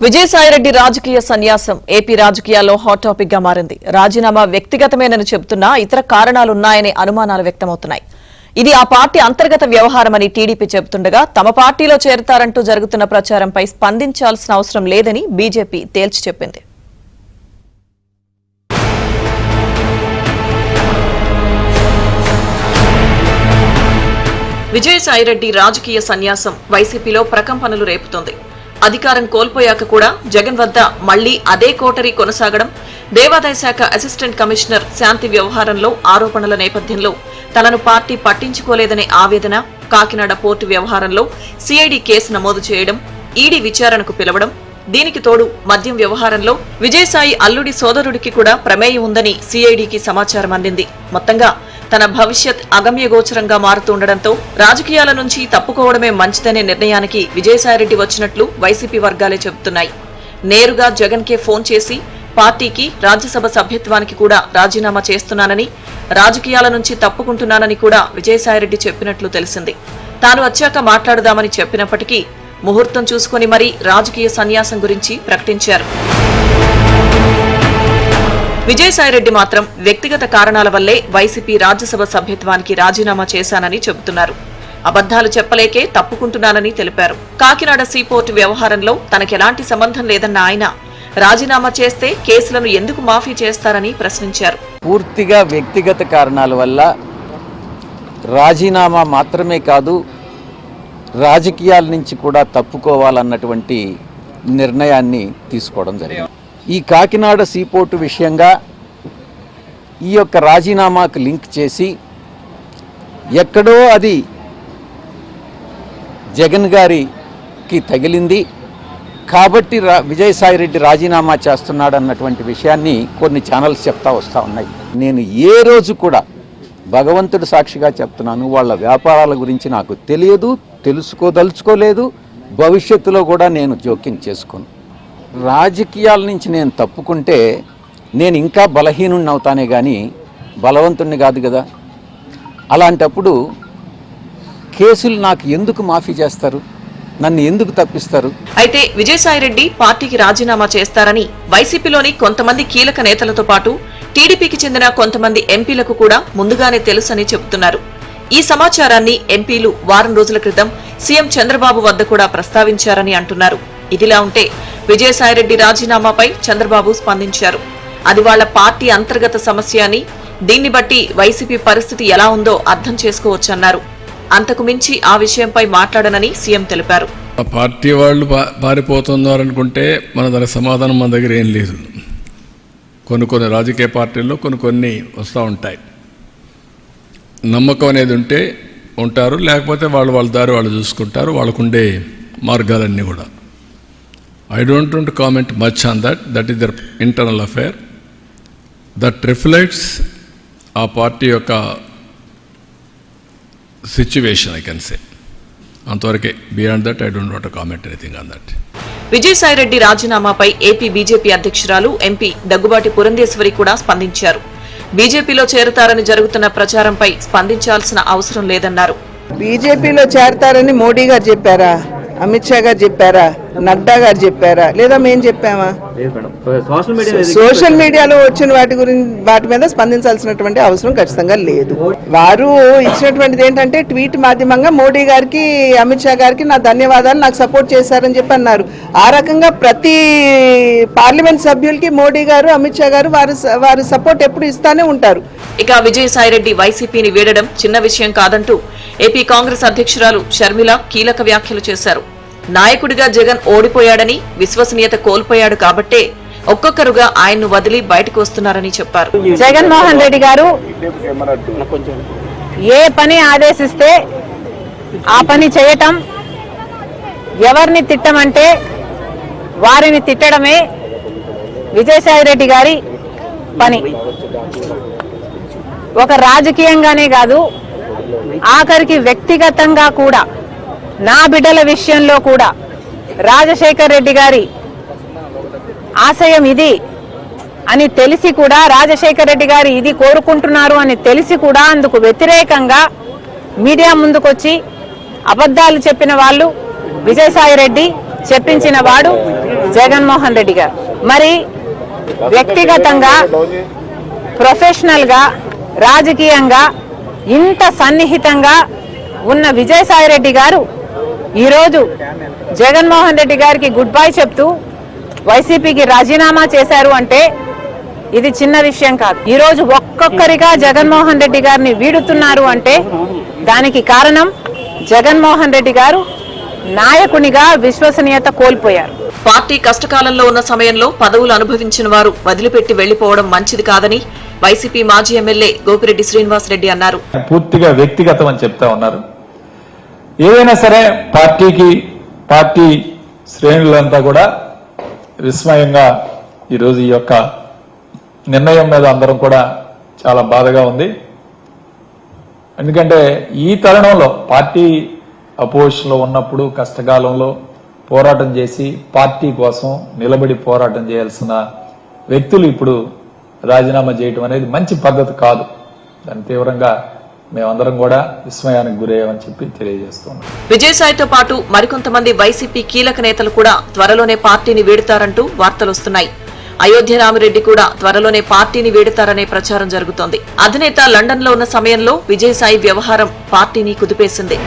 విజయసాయిరెడ్డి రాజకీయ సన్యాసం ఏపీ రాజకీయాల్లో హాట్ టాపిక్ గా మారింది. రాజీనామా వ్యక్తిగతమేనని చెబుతున్నా ఇతర కారణాలున్నాయనే అనుమానాలు వ్యక్తమవుతున్నాయి. ఇది ఆ పార్టీ అంతర్గత వ్యవహారమని టీడీపీ చెబుతుండగా తమ పార్టీలో చేరతారంటూ జరుగుతున్న ప్రచారంపై స్పందించాల్సిన అవసరం లేదని బీజేపీ తేల్చి చెప్పింది. విజయసాయిరెడ్డి రాజకీయ సన్యాసం వైసీపీలో ప్రకంపనలు రేపుతోంది. అధికారం కోల్పోయాక కూడా జగన్ వద్ద మళ్లీ అదే కోటరీ కొనసాగడం, దేవాదాయ శాఖ అసిస్టెంట్ కమిషనర్ శాంతి వ్యవహారంలో ఆరోపణల నేపథ్యంలో తనను పార్టీ పట్టించుకోలేదనే ఆవేదన, కాకినాడ పోర్టు వ్యవహారంలో సిఐడి కేసు నమోదు చేయడం, ఈడీ విచారణకు పిలవడం, దీనికి తోడు మద్యం వ్యవహారంలో విజయసాయి అల్లుడి సోదరుడికి కూడా ప్రమేయం ఉందని సిఐడికి సమాచారం అందింది. మొత్తంగా తన భవిష్యత్ అగమ్యగోచరంగా మారుతుండటంతో రాజకీయాల నుంచి తప్పుకోవడమే మంచిదనే నిర్ణయానికి విజయసాయిరెడ్డి వచ్చినట్లు వైసీపీ వర్గాలే చెబుతున్నాయి. నేరుగా జగన్ కే ఫోన్ చేసి పార్టీకి రాజ్యసభ సభ్యత్వానికి కూడా రాజీనామా చేస్తున్నానని, రాజకీయాల నుంచి తప్పుకుంటున్నానని కూడా విజయసాయిరెడ్డి చెప్పినట్లు తెలిసింది. తాను వచ్చాక మాట్లాడదామని చెప్పినప్పటికీ ముహూర్తం చూసుకుని మరీ రాజకీయ సన్యాసం గురించి ప్రకటించారు. విజయసాయిరెడ్డి మాత్రం వ్యక్తిగత కారణాల వల్లే వైసీపీ రాజ్యసభ సభ్యత్వానికి రాజీనామా చేశానని చెబుతున్నారు. అబద్దాలు చెప్పలేకే తప్పుకుంటున్నానని తెలిపారు. కాకినాడ సీపోర్టు వ్యవహారంలో తనకెలాంటి సంబంధం లేదన్న ఆయన రాజీనామా చేస్తే కేసులను ఎందుకు మాఫీ చేస్తారని ప్రశ్నించారు. పూర్తిగా వ్యక్తిగత కారణాల వల్ల రాజీనామా మాత్రమే కాదు, రాజకీయాల నుంచి కూడా తప్పుకోవాలన్నటువంటి నిర్ణయాన్ని తీసుకోవడం జరిగింది. ఈ కాకినాడ సీపోర్టు విషయంగా ఈ యొక్క రాజీనామాకు లింక్ చేసి ఎక్కడో అది జగన్ గారికి తగిలింది కాబట్టి విజయసాయిరెడ్డి రాజీనామా చేస్తున్నాడు అన్నటువంటి విషయాన్ని కొన్ని ఛానల్స్ చెప్తా వస్తూ ఉన్నాయి. నేను ఏ రోజు కూడా భగవంతుడు సాక్షిగా చెప్తున్నాను, వాళ్ళ వ్యాపారాల గురించి నాకు తెలియదు, తెలుసుకోదలుచుకోలేదు, భవిష్యత్తులో కూడా నేను జోక్యం చేసుకోను. రాజకీయాల నుంచి నేను తప్పుకుంటే నేను ఇంకా బలహీనుణ్ణి అవుతానే కానీ బలవంతుణ్ణి కాదు కదా. అలాంటప్పుడు కేసులు నాకు ఎందుకు మాఫీ చేస్తారు, నన్ను ఎందుకు తప్పిస్తారు? అయితే విజయసాయిరెడ్డి పార్టీకి రాజీనామా చేస్తారని వైసీపీలోని కొంతమంది కీలక నేతలతో పాటు టీడీపీకి చెందిన కొంతమంది ఎంపీలకు కూడా ముందుగానే తెలుసని చెబుతున్నారు. ఈ సమాచారాన్ని ఎంపీలు వారం రోజుల క్రితం సీఎం చంద్రబాబు వద్ద కూడా ప్రస్తావించారని అంటున్నారు. ఇదిలా ఉంటే విజయసాయిరెడ్డి రాజీనామాపై చంద్రబాబు స్పందించారు. అది వాళ్ల పార్టీ అంతర్గత సమస్య అని, దీన్ని బట్టి వైసీపీ పరిస్థితి ఎలా ఉందో అర్థం చేసుకోవచ్చన్నారు. అంతకు మించి ఆ విషయంపై మాట్లాడనని సీఎం తెలిపారు. పార్టీ వాళ్ళు పారిపోతున్నారనుకుంటే మన దానికి సమాధానం మన దగ్గర ఏం లేదు. కొన్ని రాజకీయ పార్టీల్లో కొన్ని వస్తూ ఉంటాయి. నమ్మకం అనేది ఉంటే ఉంటారు, లేకపోతే వాళ్ళ దారి వాళ్ళు చూసుకుంటారు, వాళ్ళకుండే మార్గాలన్నీ కూడా. I don't want to comment much on that. That is their internal affair. That reflects our party యొక్క situation, I can say. అంతవరకే. Beyond that, I don't want to comment anything on that. Vijayasai Reddy రాజీనామాపై AP BJP అధ్యక్షురాలు MP Daggubati Purandeswari కూడా స్పందించారు. బీజేపీలో చేరతారని జరుగుతున్న ప్రచారంపై స్పందించాల్సిన అవసరం లేదన్నారు. బీజేపీలో చేరతారని మోడీ గారు చెప్పారా, అమిత్ షా గారు చెప్పారా, నడ్డా గారు చెప్పారా, లేదా మేము చెప్పామా? సోషల్ మీడియాలో వచ్చిన వాటి మీద స్పందించాల్సినటువంటి అవసరం ఖచ్చితంగా లేదు. వారు ఇచ్చినటువంటిది ఏంటంటే ట్వీట్ మాధ్యమంగా మోడీ గారికి, అమిత్ షా గారికి నా ధన్యవాదాలు, నాకు సపోర్ట్ చేశారని చెప్పి అన్నారు. ఆ రకంగా ప్రతి పార్లమెంట్ సభ్యులకి మోడీ గారు, అమిత్ షా గారు వారి సపోర్ట్ ఎప్పుడు ఇస్తానే ఉంటారు. ఇక విజయసాయిరెడ్డి వైసీపీని వీడడం చిన్న విషయం కాదంటూ ఏపీ కాంగ్రెస్ అధ్యక్షురాలు షర్మిల కీలక వ్యాఖ్యలు చేశారు. నాయకుడిగా జగన్ ఓడిపోయాడని, విశ్వసనీయత కోల్పోయాడు కాబట్టే ఒక్కొక్కరుగా ఆయన్ను వదిలి బయటకు వస్తున్నారని చెప్పారు. జగన్మోహన్ రెడ్డి గారు ఏ పని ఆదేశిస్తే ఆ పని చేయటం, ఎవరిని తిట్టమంటే వారిని తిట్టడమే విజయసాయిరెడ్డి గారి పని. ఒక రాజకీయంగానే కాదు, ఆఖరికి వ్యక్తిగతంగా కూడా, నా బిడ్డల విషయంలో కూడా రాజశేఖర్ రెడ్డి గారి ఆశయం ఇది అని తెలిసి కూడా, రాజశేఖర్ రెడ్డి గారు ఇది కోరుకుంటున్నారు అని తెలిసి కూడా అందుకు వ్యతిరేకంగా మీడియా ముందుకొచ్చి అబద్ధాలు చెప్పిన వాళ్ళు విజయసాయిరెడ్డి, చెప్పించిన వాడు జగన్మోహన్ రెడ్డి గారు. మరి వ్యక్తిగతంగా, ప్రొఫెషనల్గా, రాజకీయంగా ఇంత సన్నిహితంగా ఉన్న విజయసాయిరెడ్డి గారు ఈరోజు జగన్మోహన్ రెడ్డి గారికి గుడ్ బై చెప్తూ వైసీపీకి రాజీనామా చేశారు అంటే ఇది చిన్న విషయం కాదు. ఈరోజు ఒక్కొక్కరిగా జగన్మోహన్ రెడ్డి గారిని వీడుతున్నారు అంటే దానికి కారణం జగన్మోహన్ రెడ్డి గారు నాయకునిగా విశ్వసనీయత కోల్పోయారు. పార్టీ కష్టకాలంలో ఉన్న సమయంలో పదవులు అనుభవించిన వారు వదిలిపెట్టి వెళ్లిపోవడం మంచిది కాదని వైసీపీ మాజీ ఎమ్మెల్యే గోపిరెడ్డి శ్రీనివాసరెడ్డి అన్నారు. పూర్తిగా వ్యక్తిగతం అని చెప్తా ఉన్నారు. ఏదైనా సరే పార్టీ శ్రేణులంతా కూడా విస్మయంగా ఈరోజు ఈ యొక్క నిర్ణయం మీద అందరం కూడా చాలా బాధగా ఉంది. ఎందుకంటే ఈ తరుణంలో పార్టీ అపోజిషన్లో ఉన్నప్పుడు కష్టకాలంలో పోరాటం చేసి పార్టీ కోసం నిలబడి పోరాటం చేయాల్సిన వ్యక్తులు ఇప్పుడు రాజీనామా చేయటం అనేది మంచి పద్ధతి కాదు. దాని తీవ్రంగా మేమందరం కూడా విస్మయానికి గురయ్యామని చెప్పి తెలియజేస్తున్నాం. విజయసాయితో పాటు మరికొంతమంది వైసీపీ కీలక నేతలు కూడా త్వరలోనే పార్టీని వీడుతారంటూ వార్తలొస్తున్నాయి. అయోధ్య రామిరెడ్డి కూడా త్వరలోనే పార్టీని వీడుతారనే ప్రచారం జరుగుతోంది. అధినేత లండన్ లో ఉన్న సమయంలో విజయసాయి వ్యవహారం పార్టీని కుదిపేసింది.